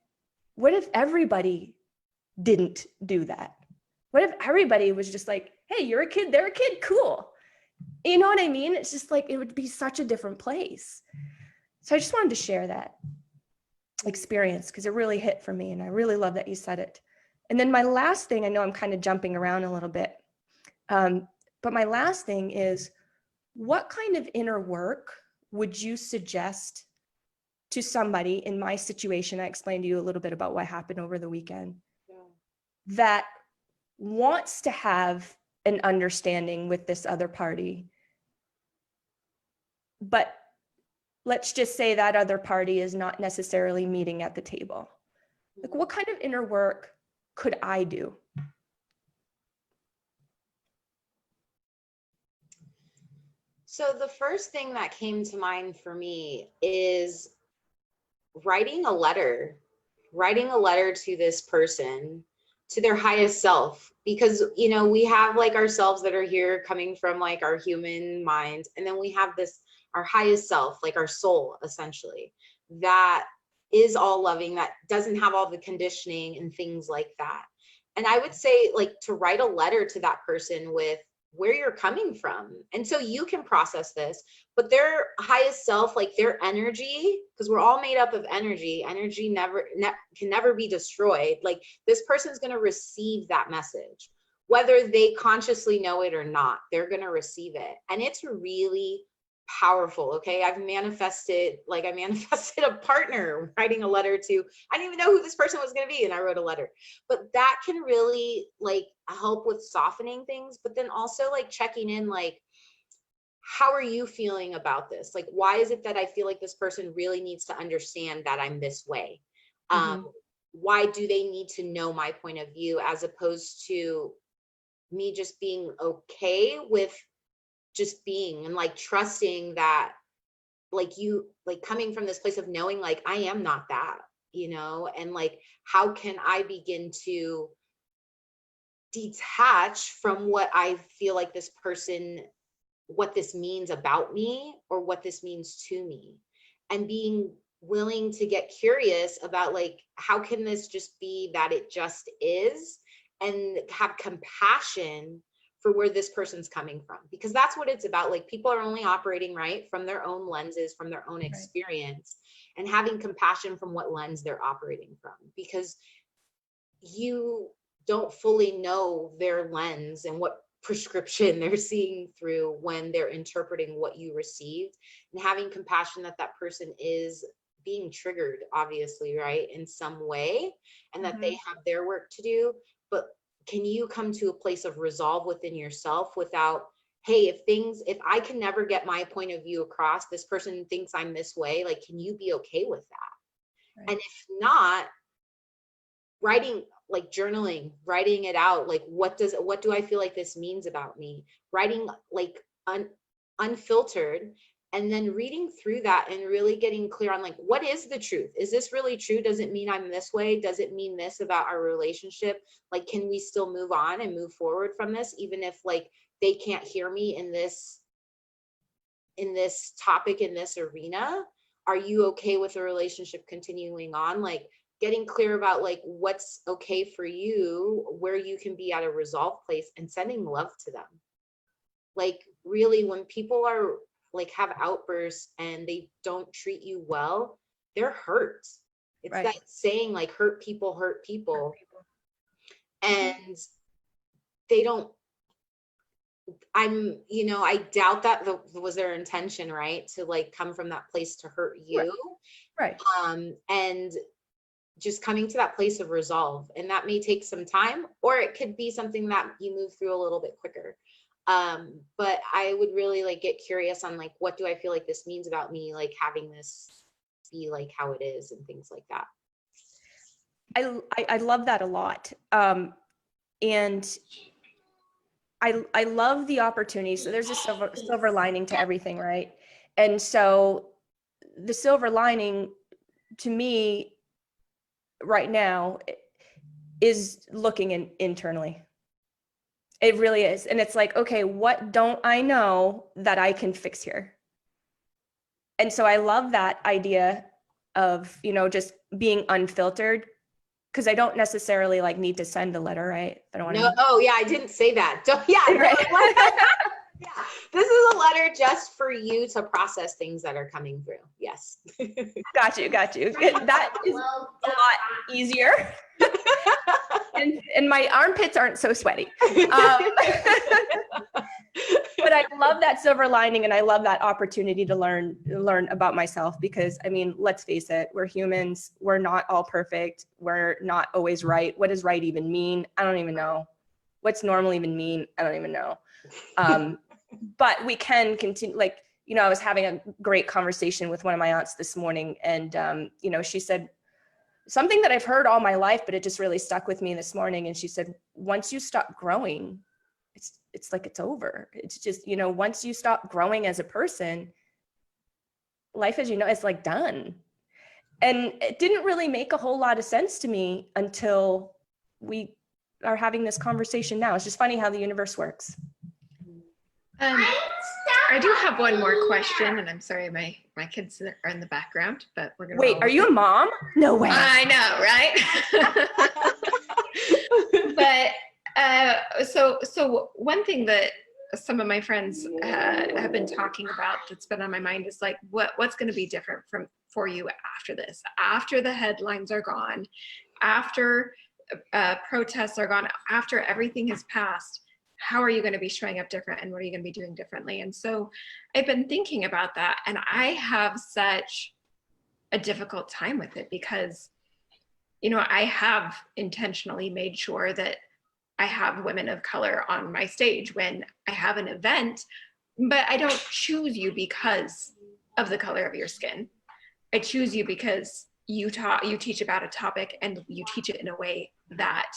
everybody didn't do that? What if everybody was just like, hey, you're a kid, they're a kid, cool. You know what I mean? It's just like, it would be such a different place. So I just wanted to share that experience because it really hit for me. And I really love that you said it. And then my last thing, I know I'm kind of jumping around a little bit, but my last thing is, what kind of inner work would you suggest to somebody in my situation? I explained to you a little bit about what happened over the weekend, that wants to have an understanding with this other party, but let's just say that other party is not necessarily meeting at the table. Like, what kind of inner work could I do? So the first thing that came to mind for me is writing a letter to this person, to their highest self, because we have like ourselves that are here coming from like our human mind, and then we have our highest self, like our soul essentially, that is all loving, that doesn't have all the conditioning and things like that. And I would say like to write a letter to that person with where you're coming from. And so you can process this, but their highest self, like their energy, because we're all made up of energy can never be destroyed. Like this person's going to receive that message, whether they consciously know it or not, they're going to receive it. And it's really powerful. Okay. I manifested a partner writing a letter to, I didn't even know who this person was going to be. And I wrote a letter, but that can really like help with softening things, but then also like checking in, like, how are you feeling about this? Like, why is it that I feel like this person really needs to understand that I'm this way? Why do they need to know my point of view, as opposed to me just being okay with just being, and like trusting that, like you, like coming from this place of knowing like I am not that, and like how can I begin to detach from what I feel like this person, what this means about me or what this means to me, and being willing to get curious about like, how can this just be that it just is, and have compassion for where this person's coming from, because that's what it's about. Like, people are only operating right from their own lenses, from their own experience, and having compassion from what lens they're operating from, because you don't fully know their lens and what prescription they're seeing through when they're interpreting what you received, and having compassion that that person is being triggered, obviously, right, in some way, and that they have their work to do. But can you come to a place of resolve within yourself without hey, if I can never get my point of view across, this person thinks I'm this way, like, can you be okay with that? Right. And if not, writing, like journaling, writing it out, like what do I feel like this means about me? Writing like unfiltered, and then reading through that and really getting clear on like, what is the truth? Is this really true? Does it mean I'm this way? Does it mean this about our relationship? Like, can we still move on and move forward from this, even if like they can't hear me in this topic, in this arena? Are you okay with the relationship continuing on? Like, getting clear about like what's okay for you, where you can be at a resolved place, and sending love to them. Like, really, when people are like have outbursts and they don't treat you well, they're hurt. It's Right. that saying, like, hurt people hurt people. And they don't, I doubt that was their intention, right? To like come from that place to hurt you. Right. And just coming to that place of resolve. And that may take some time, or it could be something that you move through a little bit quicker. But I would really like get curious on like, what do I feel like this means about me, like having this be like how it is, and things like that. I love that a lot. And I love the opportunity. So there's a silver lining to everything, right? And so the silver lining to me right now is looking internally. It really is. And it's like, okay, what don't I know that I can fix here? And so I love that idea of, just being unfiltered, because I don't necessarily like need to send a letter, right? I don't want to. Oh yeah, I didn't say that. Right. Yeah, this is a letter just for you to process things that are coming through. Yes. Got you. That is a lot easier. And my armpits aren't so sweaty. But I love that silver lining, and I love that opportunity to learn about myself, because I mean, let's face it, we're humans. We're not all perfect. We're not always right. What does right even mean? I don't even know. What's normal even mean? I don't even know. But we can continue, like, I was having a great conversation with one of my aunts this morning, and she said something that I've heard all my life, but it just really stuck with me this morning. And she said, once you stop growing, it's like it's over. It's just, once you stop growing as a person, life as it's like done. And it didn't really make a whole lot of sense to me until we are having this conversation now. It's just funny how the universe works. I do have one more question, and I'm sorry, my kids are in the background, but we're gonna. Wait, are you a mom? No way. I know, right? But so one thing that some of my friends have been talking about that's been on my mind is like, what's going to be different for you after this, after the headlines are gone, after protests are gone, after everything has passed. How are you going to be showing up different, and what are you going to be doing differently? And so I've been thinking about that, and I have such a difficult time with it because, I have intentionally made sure that I have women of color on my stage when I have an event, but I don't choose you because of the color of your skin. I choose you because you teach about a topic, and you teach it in a way that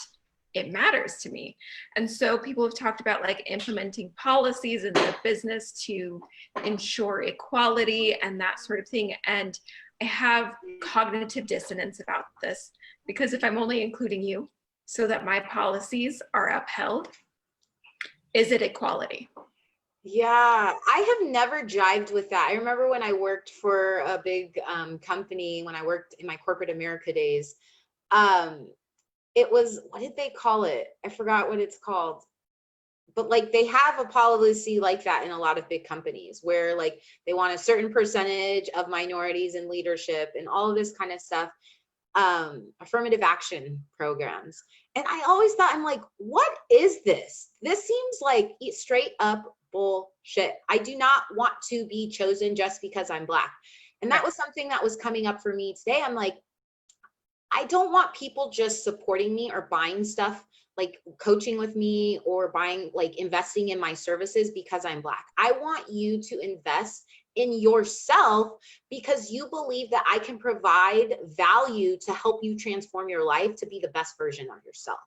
it matters to me. And so people have talked about like implementing policies in the business to ensure equality and that sort of thing. And I have cognitive dissonance about this, because if I'm only including you so that my policies are upheld, is it equality? Yeah, I have never jived with that. I remember when I worked for a big company, when I worked in my corporate America days, it was, what did they call it? I forgot what it's called. But like, they have a policy like that in a lot of big companies where like they want a certain percentage of minorities in leadership and all of this kind of stuff, affirmative action programs. And I always thought, I'm like, what is this? This seems like straight up bullshit. I do not want to be chosen just because I'm Black. And that was something that was coming up for me today. I'm like, I don't want people just supporting me or buying stuff like coaching with me or buying, like investing in my services because I'm Black. I want you to invest in yourself because you believe that I can provide value to help you transform your life to be the best version of yourself.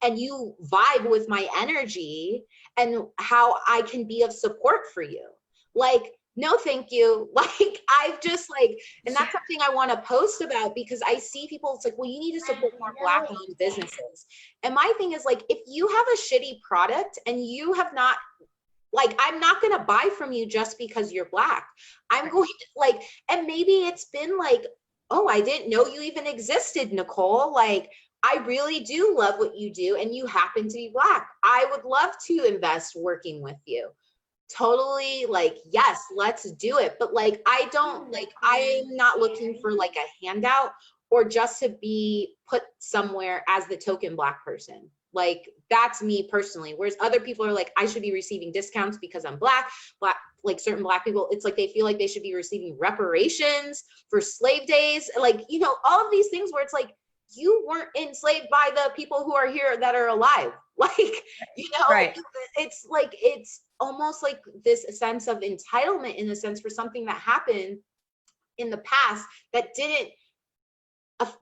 And you vibe with my energy and how I can be of support for you. Like, no, thank you. Like, I've just like, and that's something I want to post about because I see people, it's like, well, you need to support more Black owned businesses. And my thing is like, if you have a shitty product and you have not, like, I'm not going to buy from you just because you're Black. I'm going to like, and maybe it's been like, oh, I didn't know you even existed, Nicholle. Like, I really do love what you do and you happen to be Black. I would love to invest working with you. Totally, like, yes, let's do it. But like, I don't, like, I'm not looking for like a handout or just to be put somewhere as the token Black person. Like, that's me personally. Whereas other people are like, I should be receiving discounts because I'm Black, like certain Black people, it's like they feel like they should be receiving reparations for slave days. Like, you know, all of these things where it's like, you weren't enslaved by the people who are here that are alive. Like, you know, Right. It's like, it's almost like this sense of entitlement in a sense for something that happened in the past that didn't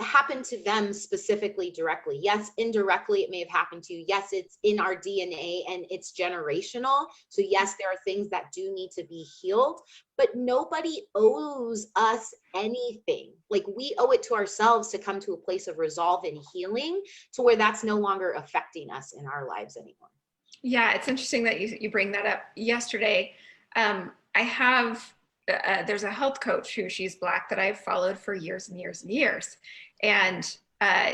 happen to them specifically directly. Yes, indirectly it may have happened to you. Yes, it's in our DNA and it's generational. So yes, there are things that do need to be healed, but nobody owes us anything. Like, we owe it to ourselves to come to a place of resolve and healing to where that's no longer affecting us in our lives anymore. Yeah, it's interesting that you bring that up. Yesterday, I have, there's a health coach who she's Black that I've followed for years and years and years. And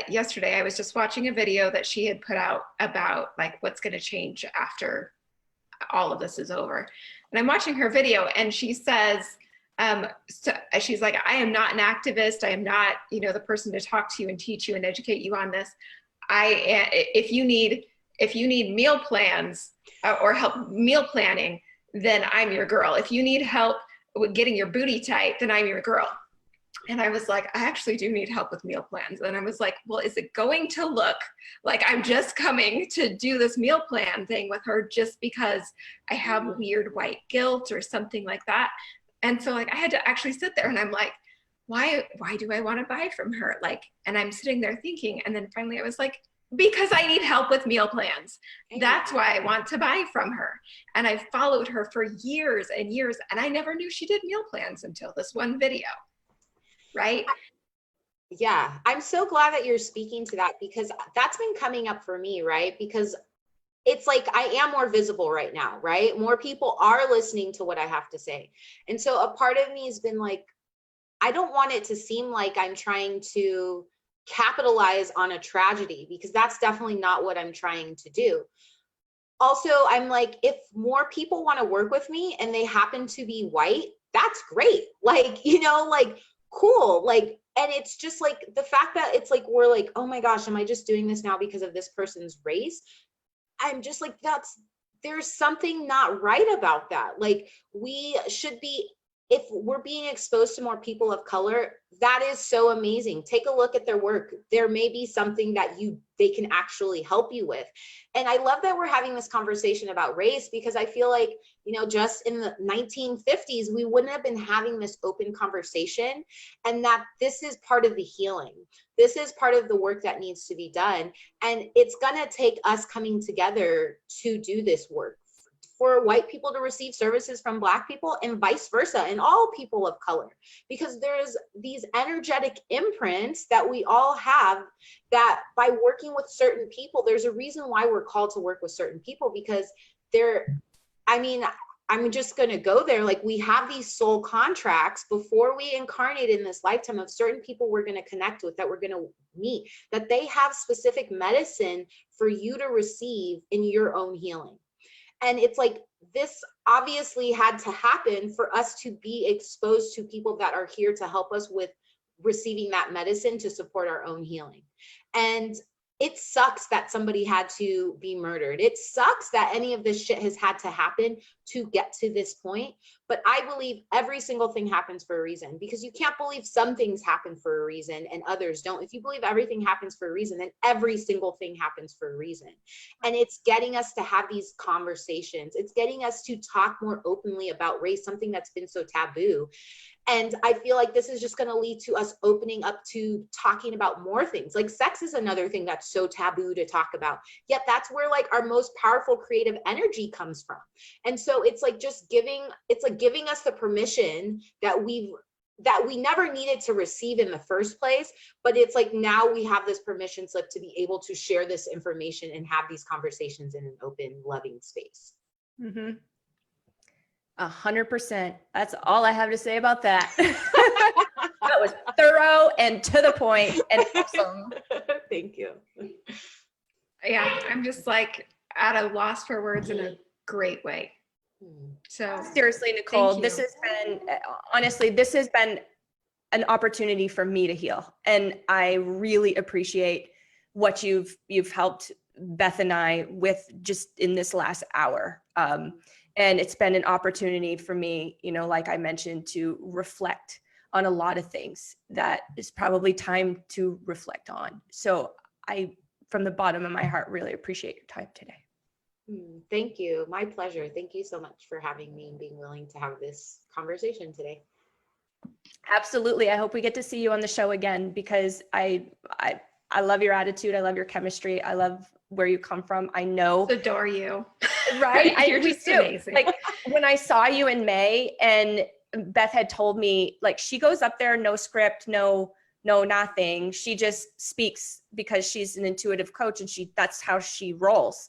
yesterday I was just watching a video that she had put out about like what's going to change after all of this is over. And I'm watching her video and she says, she's like, I am not an activist. I am not, you know, the person to talk to you and teach you and educate you on this. If you need meal plans or help meal planning, then I'm your girl. If you need help with getting your booty tight, then I'm your girl. And I was like, I actually do need help with meal plans. And I was like, well, is it going to look like I'm just coming to do this meal plan thing with her just because I have weird white guilt or something like that? And so like, I had to actually sit there and I'm like, why do I want to buy from her? Like, and I'm sitting there thinking, and then finally I was like, because I need help with meal plans. That's why I want to buy from her. And I followed her for years and years, and I never knew she did meal plans until this one video, right? Yeah, I'm so glad that you're speaking to that because that's been coming up for me, right? Because it's like I am more visible right now, right? More people are listening to what I have to say. And so a part of me has been like, I don't want it to seem like I'm trying to capitalize on a tragedy because that's definitely not what I'm trying to do. Also, I'm like, if more people want to work with me and they happen to be white, that's great. Like, you know, like, cool. Like, and it's just like the fact that it's like, we're like, oh my gosh, am I just doing this now because of this person's race? I'm just like, there's something not right about that. Like, we should be, if we're being exposed to more people of color, that is so amazing. Take a look at their work. There may be something that they can actually help you with. And I love that we're having this conversation about race because I feel like, you know, just in the 1950s, we wouldn't have been having this open conversation, and that this is part of the healing. This is part of the work that needs to be done. And it's gonna take us coming together to do this work, for white people to receive services from Black people and vice versa, and all people of color, because there's these energetic imprints that we all have that by working with certain people, there's a reason why we're called to work with certain people, because I'm just going to go there. Like, we have these soul contracts before we incarnate in this lifetime of certain people we're going to connect with, that we're going to meet, that they have specific medicine for you to receive in your own healing. And it's like, this obviously had to happen for us to be exposed to people that are here to help us with receiving that medicine to support our own healing. And it sucks that somebody had to be murdered. It sucks that any of this shit has had to happen to get to this point. but I believe every single thing happens for a reason, because you can't believe some things happen for a reason and others don't. If you believe everything happens for a reason, then every single thing happens for a reason. And it's getting us to have these conversations. It's getting us to talk more openly about race, something that's been so taboo. And I feel like this is just going to lead to us opening up to talking about more things. Like sex is another thing that's so taboo to talk about. Yet that's where like our most powerful creative energy comes from. And so it's like just giving us the permission that we never needed to receive in the first place. But it's like now we have this permission slip to be able to share this information and have these conversations in an open, loving space. 100%. That's all I have to say about that. That was thorough and to the point and awesome. Thank you. Yeah, I'm just like at a loss for words in a great way. So Seriously, Nicholle, thank this you. has been, honestly, this has been an opportunity for me to heal. And I really appreciate what you've helped Beth and I with just in this last hour. And it's been an opportunity for me, you know, like I mentioned, to reflect on a lot of things that is probably time to reflect on. So I, from the bottom of my heart, really appreciate your time today. Thank you. My pleasure. Thank you so much for having me and being willing to have this conversation today. Absolutely. I hope we get to see you on the show again, because I love your attitude. I love your chemistry. I love where you come from. I know. Adore you. Right? You're We just do. amazing. Like when I saw you in May and Beth had told me, like, she goes up there, no script, no nothing. She just speaks because she's an intuitive coach and that's how she rolls.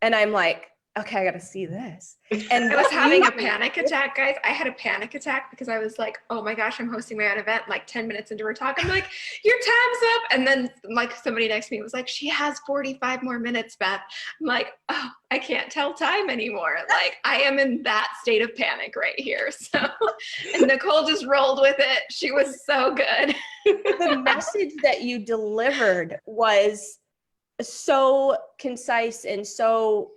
And I'm like, okay, I got to see this. And I was having a panic attack, guys. I had a panic attack because I was like, oh my gosh, I'm hosting my own event. Like 10 minutes into her talk, I'm like, your time's up. And then like somebody next to me was like, she has 45 more minutes, Beth. I'm like, oh, I can't tell time anymore. Like I am in that state of panic right here. So, and Nicholle just rolled with it. She was so good. the message that you delivered was so concise and so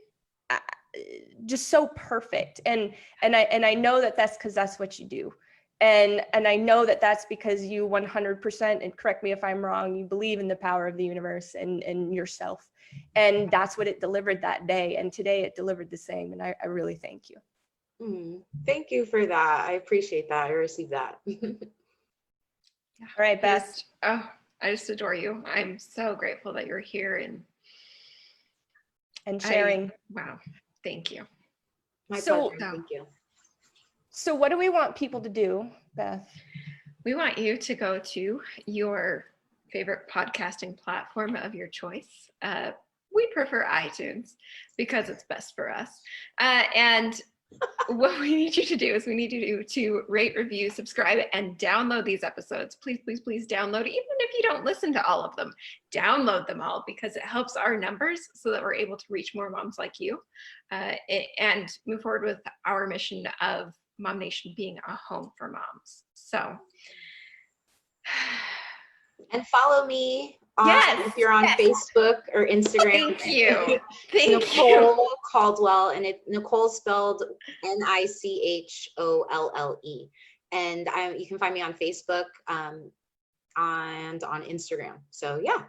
just so perfect. And I know that that's because that's what you do. And I know that that's because you 100%, and correct me if I'm wrong, you believe in the power of the universe and yourself. And that's what it delivered that day. And today it delivered the same. And I really thank you. Thank you for that. I appreciate that. I received that. All right, Beth. I just adore you. I'm so grateful that you're here And sharing. Wow. Thank you. My So- pleasure. Thank you. So what do we want people to do, Beth? We want you to go to your favorite podcasting platform of your choice. We prefer iTunes because it's best for us. And what we need you to do is we need you to rate, review, subscribe, and download these episodes. Please, please, please download. Even if you don't listen to all of them, download them all, because it helps our numbers so that we're able to reach more moms like you and move forward with our mission of MOMnation being a home for moms. So. And follow me if you're on yes. Facebook or Instagram. Thank you. Thank Nicholle you. Caldwell, and Nicholle spelled Nicholle. And you can find me on Facebook and on Instagram. So yeah.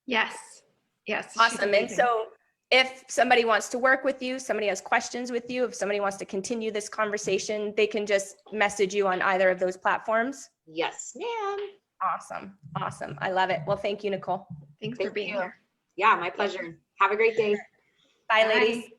Yes. Yes. Awesome. And so if somebody wants to work with you, somebody has questions with you, if somebody wants to continue this conversation, they can just message you on either of those platforms. Yes, ma'am. Awesome. Awesome. I love it. Well, thank you, Nicholle. Thanks Thank for being you. here. Yeah, my pleasure. Have a great day. Bye, ladies.